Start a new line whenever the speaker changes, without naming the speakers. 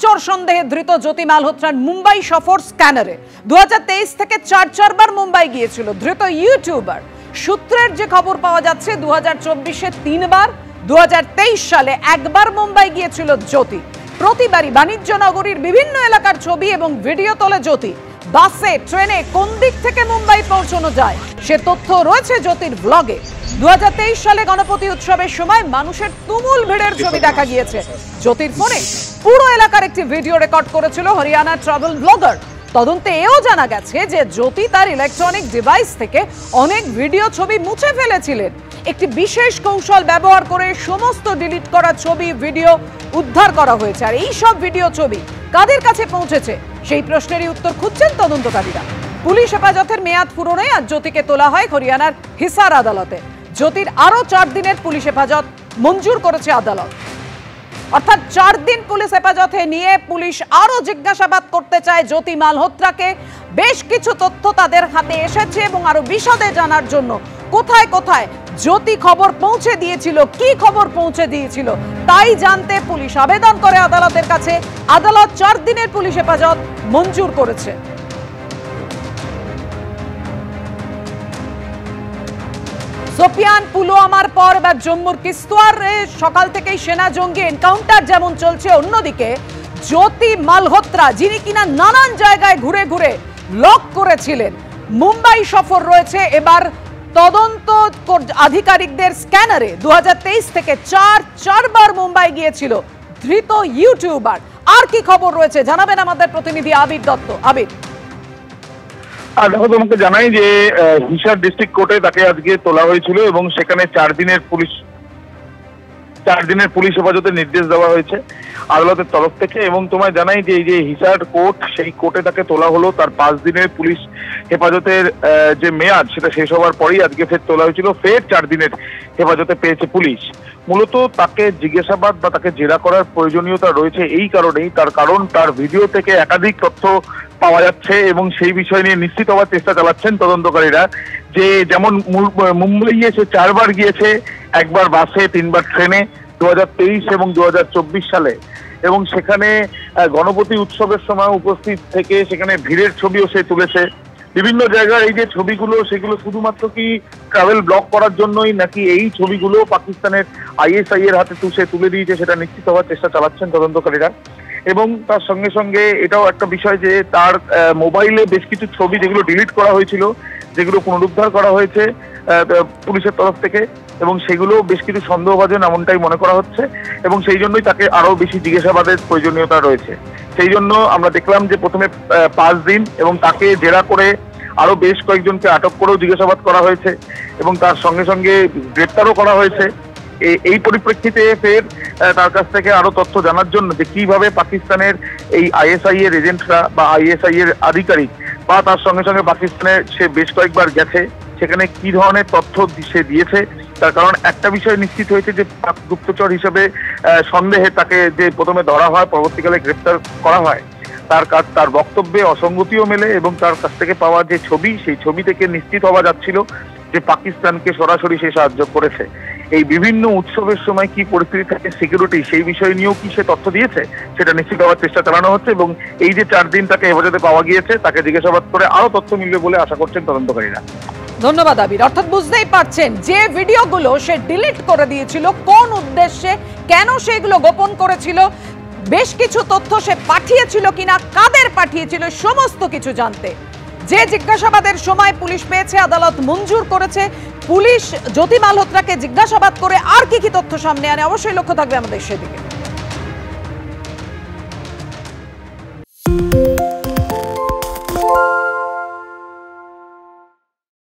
গুপ্তচর সন্দেহে ধৃত জ্যোতি মালহোত্রার মুম্বাই সফর স্ক্যানারে 2023 থেকে চারবার মুম্বাই গিয়েছিল ধৃত ইউটিউবার। সূত্রের যে খবর পাওয়া যাচ্ছে 2024-এ 3 বার, 2023 সালে একবার মুম্বাই গিয়েছিল জ্যোতি। প্রতিবারই বাণিজ্য নগরীর বিভিন্ন এলাকার ছবি এবং ভিডিও তোলে জ্যোতি। বাসে, ট্রেনে কোন দিক থেকে মুম্বাই পৌঁছানো যায় সে তথ্য রয়েছে জ্যোতির ব্লগে। 2023 সালে গণপতি উৎসবের সময় মানুষের তুমুল ভিড়ের ছবি দেখা গিয়েছে। জ্যোতির ফোনে পুরো এলাকার একটি ভিডিও রেকর্ড করেছিল হরিয়ানার ট্রাভেল ব্লগার। তদন্তে এও জানা গেছে যে জ্যোতি তার ইলেকট্রনিক ডিভাইস থেকে অনেক ভিডিও ছবি মুছে ফেলেছিলেন। একটি বিশেষ কৌশল ব্যবহার করে সমস্ত ডিলিট করা ছবি ভিডিও উদ্ধার করা হয়েছে। আর এই সব ভিডিও ছবি কাদের কাছে পৌঁছেছে সেই প্রশ্নেরই উত্তর খুঁজছেন তদন্তকারীরা। পুলিশ হেফাজতের মেয়াদ পূরণে আজ জ্যোতিকে তোলা হয় হরিয়ানার হিসার আদালতে। জ্যোতির আরো 4 দিনের পুলিশ হেফাজত মঞ্জুর করেছে আদালত। অর্থাৎ 4 দিন পুলিশ হেফাজতে নিয়ে পুলিশ আরো জিজ্ঞাসাবাদ করতে চায় জ্যোতি মালহোত্রাকে। বেশ কিছু তথ্য তাদের হাতে এসেছে এবং আরো বিশদে জানার জন্য কোথায় কোথায় জ্যোতি খবর পৌঁছে দিয়েছিল, কি খবর পৌঁছে দিয়েছিল তাই জানতে পুলিশ আবেদন করে আদালতের কাছে। আদালত 4 দিনের পুলিশ হেফাজত মঞ্জুর করেছে। সোপিয়ান, পুলওয়ামার পর এবার জম্মুর কিস্তোয়ারে সকাল থেকেই সেনা জঙ্গি এনকাউন্টার যেমন চলছে, অন্যদিকে জ্যোতি মালহোত্রা যিনি কিনা নানান জায়গায় ঘুরে ঘুরে লক করেছিলেন, মুম্বাই সফর রয়েছে। এবার তদন্ত আধিকারিকদের স্ক্যানারে 2023 থেকে চারবার মুম্বাই গিয়েছিল ধৃত ইউটিউবার। আর কি খবর রয়েছে জানাবেন আমাদের প্রতিনিধি আবির দত্ত। আবির,
দেখো তোমাকে জানাই যে হিসার ডিস্ট্রিক্ট কোর্টে তাকে আজকে তোলা হয়েছিল এবং সেখানে 4 দিনের পুলিশ হেফাজতের নির্দেশ দেওয়া হয়েছে আদালতের তরফ থেকে। এবং তোমায় জানাই যে এই যে হিসার কোর্ট, সেই কোর্টে তাকে তোলা হলো। তার 5 দিনের পুলিশ হেফাজতের যে মেয়াদ সেটা শেষ হওয়ার পরেই আজকে ফের তোলা হয়েছিল। ফের 4 দিনের হেফাজতে পেয়েছে পুলিশ। মূলত তাকে জিজ্ঞাসাবাদ বা তাকে জেরা করার প্রয়োজনীয়তা রয়েছে এই কারণেই, তার কারণ তার ভিডিও থেকে একাধিক তথ্য পাওয়া যাচ্ছে এবং সেই বিষয় নিয়ে নিশ্চিত হওয়ার চেষ্টা চালাচ্ছেন তদন্তকারীরা। যে যেমন মুম্বাই সে 4 বার গিয়েছে, একবার বাসে, 3 বার ট্রেনে 2023 এবং 2024 সালে। এবং সেখানে গণপতি উৎসবের সময় উপস্থিত থেকে সেখানে ভিড়ের ছবিও সে তুলেছে। বিভিন্ন জায়গায় এই যে ছবিগুলো সেগুলো শুধুমাত্র কি ট্রাভেল ব্লক করার জন্যই নাকি এই ছবিগুলো পাকিস্তানের ISI এর হাতে সে তুলে দিয়েছে সেটা নিশ্চিত হওয়ার চেষ্টা চালাচ্ছেন তদন্তকারীরা। এবং তার সঙ্গে সঙ্গে এটাও একটা বিষয় যে তার মোবাইলে বেশ কিছু ছবি যেগুলো ডিলিট করা হয়েছিল, যেগুলো পুনরুদ্ধার করা হয়েছে পুলিশের তরফ থেকে, এবং সেগুলো বেশ কিছু সন্দেহভাজন এমনটাই মনে করা হচ্ছে। এবং সেই জন্যই তাকে আরো বেশি জিজ্ঞাসাবাদের প্রয়োজনীয়তা রয়েছে। সেই জন্য আমরা দেখলাম যে প্রথমে 5 দিন এবং তাকে জেরা করে আরো বেশ কয়েকজনকে আটক করেও জিজ্ঞাসাবাদ করা হয়েছে এবং তার সঙ্গে সঙ্গে গ্রেপ্তারও করা হয়েছে। এই পরিপ্রেক্ষিতে ফের তার কাছ থেকে আরো তথ্য জানার জন্য যে কিভাবে পাকিস্তানের এই ISI এর এজেন্টরা বা ISI এর আধিকারিক বা তার সঙ্গে সঙ্গে পাকিস্তানে সে বেশ কয়েকবার গেছে, সেখানে কি ধরনের তথ্য সে দিয়েছে। তার কারণ একটা বিষয় নিশ্চিত হয়েছে যে গুপ্তচর হিসেবে সন্দেহে তাকে যে প্রথমে ধরা হয়, পরবর্তীকালে গ্রেপ্তার করা হয়, তার বক্তব্যে অসঙ্গতিও মেলে এবং তার কাছ থেকে পাওয়া যে ছবি, সেই ছবি থেকে নিশ্চিত হওয়া যাচ্ছিল যে পাকিস্তানকে সরাসরি সে সাহায্য করেছে। এই বিভিন্ন উৎসবের সময় কি পরিস্থিতি থাকে, সিকিউরিটি, সেই বিষয় নিয়েও কি সে তথ্য দিয়েছে সেটা নিশ্চিত হওয়ার চেষ্টা চালানো হচ্ছে। এবং এই যে 4 দিন তাকে হেফাজতে পাওয়া গিয়েছে, তাকে জিজ্ঞাসাবাদ করে আরো তথ্য মিলবে বলে আশা করছেন তদন্তকারীরা।
ধন্যবাদ আবির। অর্থাৎ বুঝতেই পারছেন যে ভিডিওগুলো সে ডিলিট করে দিয়েছিল, কোন উদ্দেশ্যে, কেন সেগুলো গোপন করেছিল, বেশ কিছু তথ্য সে পাঠিয়েছিল কিনা, কাদের পাঠিয়েছিল, সমস্ত কিছু জানতে যে জিজ্ঞাসাবাদের সময় পুলিশ পেয়েছে, আদালত মঞ্জুর করেছে। পুলিশ জ্যোতি মালহোত্রাকে জিজ্ঞাসাবাদ করে আর কি কি তথ্য সামনে আনে অবশ্যই লক্ষ্য থাকবে আমাদের সেদিকে।